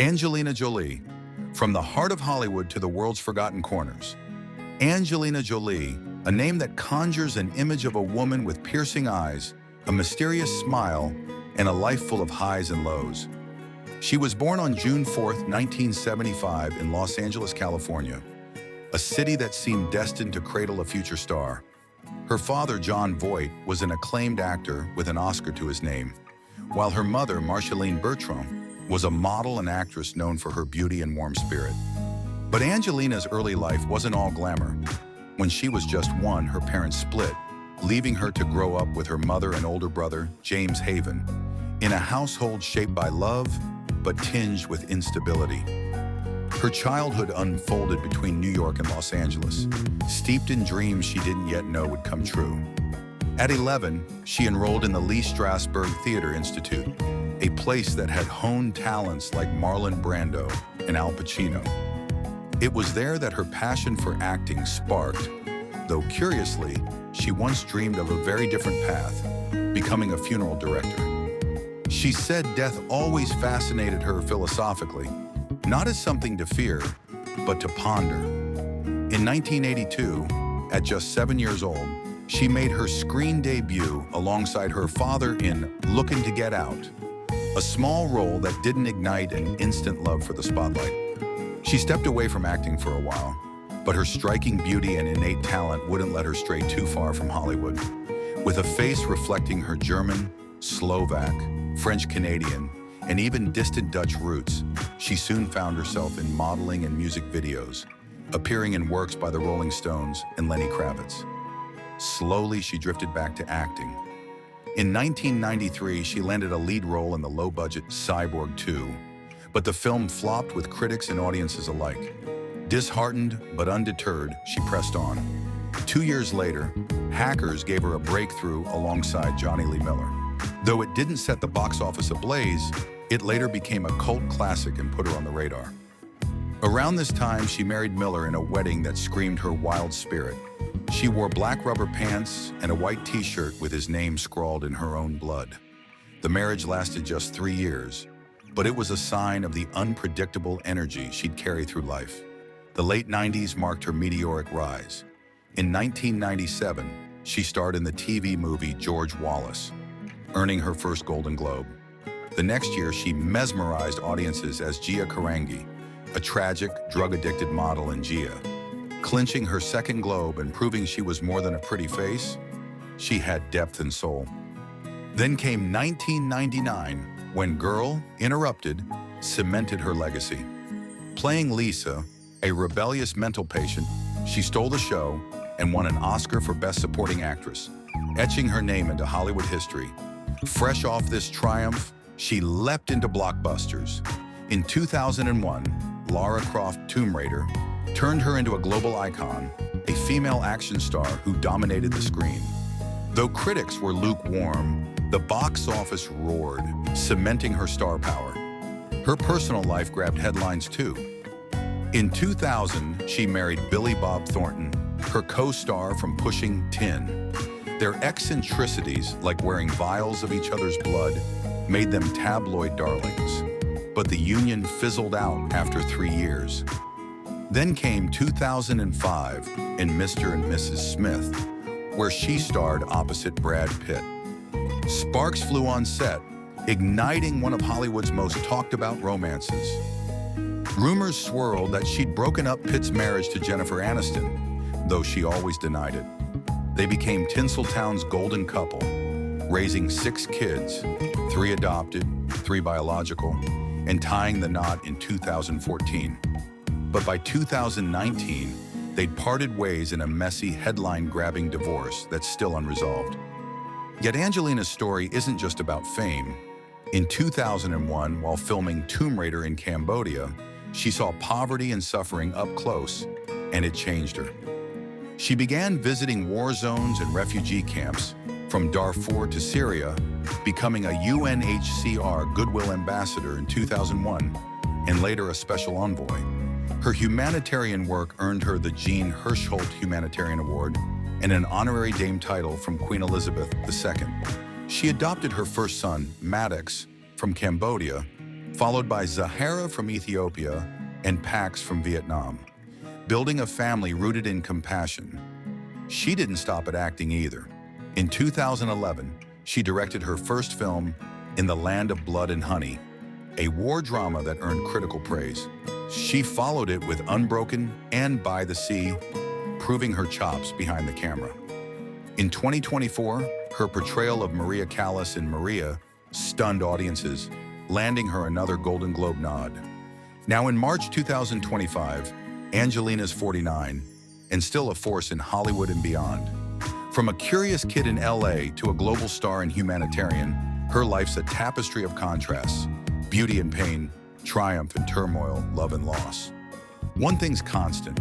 Angelina Jolie, from the heart of Hollywood to the world's forgotten corners. Angelina Jolie, a name that conjures an image of a woman with piercing eyes, a mysterious smile, and a life full of highs and lows. She was born on June 4, 1975 in Los Angeles, California, a city that seemed destined to cradle a future star. Her father, Jon Voight, was an acclaimed actor with an Oscar to his name, while her mother, Marceline Bertrand, was a model and actress known for her beauty and warm spirit. But Angelina's early life wasn't all glamour. When she was just one, her parents split, leaving her to grow up with her mother and older brother, James Haven, in a household shaped by love, but tinged with instability. Her childhood unfolded between New York and Los Angeles, steeped in dreams she didn't yet know would come true. At 11, she enrolled in the Lee Strasberg Theater Institute, a place that had honed talents like Marlon Brando and Al Pacino. It was there that her passion for acting sparked, though curiously, she once dreamed of a very different path, becoming a funeral director. She said death always fascinated her philosophically, not as something to fear, but to ponder. In 1982, at just 7 years old, she made her screen debut alongside her father in Looking to Get Out, a small role that didn't ignite an instant love for the spotlight. She stepped away from acting for a while, but her striking beauty and innate talent wouldn't let her stray too far from Hollywood. With a face reflecting her German, Slovak, French-Canadian, and even distant Dutch roots, she soon found herself in modeling and music videos, appearing in works by the Rolling Stones and Lenny Kravitz. Slowly, she drifted back to acting. In 1993, she landed a lead role in the low-budget Cyborg 2, but the film flopped with critics and audiences alike. Disheartened but undeterred, she pressed on. 2 years later, Hackers gave her a breakthrough alongside Johnny Lee Miller. Though it didn't set the box office ablaze, it later became a cult classic and put her on the radar. Around this time, she married Miller in a wedding that screamed her wild spirit. She wore black rubber pants and a white t-shirt with his name scrawled in her own blood. The marriage lasted just 3 years, but it was a sign of the unpredictable energy she'd carry through life. The late 90s marked her meteoric rise. In 1997, she starred in the TV movie George Wallace, earning her first Golden Globe. The next year, she mesmerized audiences as Gia Karangi, a tragic, drug-addicted model in Gia. Clinching her second Globe and proving she was more than a pretty face, she had depth and soul. Then came 1999, when Girl, Interrupted cemented her legacy. Playing Lisa, a rebellious mental patient, she stole the show and won an Oscar for Best Supporting Actress, etching her name into Hollywood history. Fresh off this triumph, she leapt into blockbusters. In 2001, Lara Croft Tomb Raider turned her into a global icon, a female action star who dominated the screen. Though critics were lukewarm, the box office roared, cementing her star power. Her personal life grabbed headlines too. In 2000, she married Billy Bob Thornton, her co-star from Pushing Tin. Their eccentricities, like wearing vials of each other's blood, made them tabloid darlings. But the union fizzled out after 3 years. Then came 2005 in Mr. and Mrs. Smith, where she starred opposite Brad Pitt. Sparks flew on set, igniting one of Hollywood's most talked-about romances. Rumors swirled that she'd broken up Pitt's marriage to Jennifer Aniston, though she always denied it. They became Tinseltown's golden couple, raising 6 kids, 3 adopted, 3 biological, and tying the knot in 2014. But by 2019, they'd parted ways in a messy, headline-grabbing divorce that's still unresolved. Yet Angelina's story isn't just about fame. In 2001, while filming Tomb Raider in Cambodia, she saw poverty and suffering up close, and it changed her. She began visiting war zones and refugee camps, from Darfur to Syria, becoming a UNHCR Goodwill Ambassador in 2001, and later a special envoy. Her humanitarian work earned her the Jean Hirschholt Humanitarian Award, and an honorary dame title from Queen Elizabeth II. She adopted her first son, Maddox, from Cambodia, followed by Zahara from Ethiopia and Pax from Vietnam, building a family rooted in compassion. She didn't stop at acting either. In 2011, she directed her first film, In the Land of Blood and Honey, a war drama that earned critical praise. She followed it with Unbroken and By the Sea, proving her chops behind the camera. In 2024, her portrayal of Maria Callas in Maria stunned audiences, landing her another Golden Globe nod. Now in March 2025, Angelina's 49 and still a force in Hollywood and beyond. From a curious kid in LA to a global star in Humanitarian, her life's a tapestry of contrasts: beauty and pain, triumph and turmoil, love and loss. One thing's constant: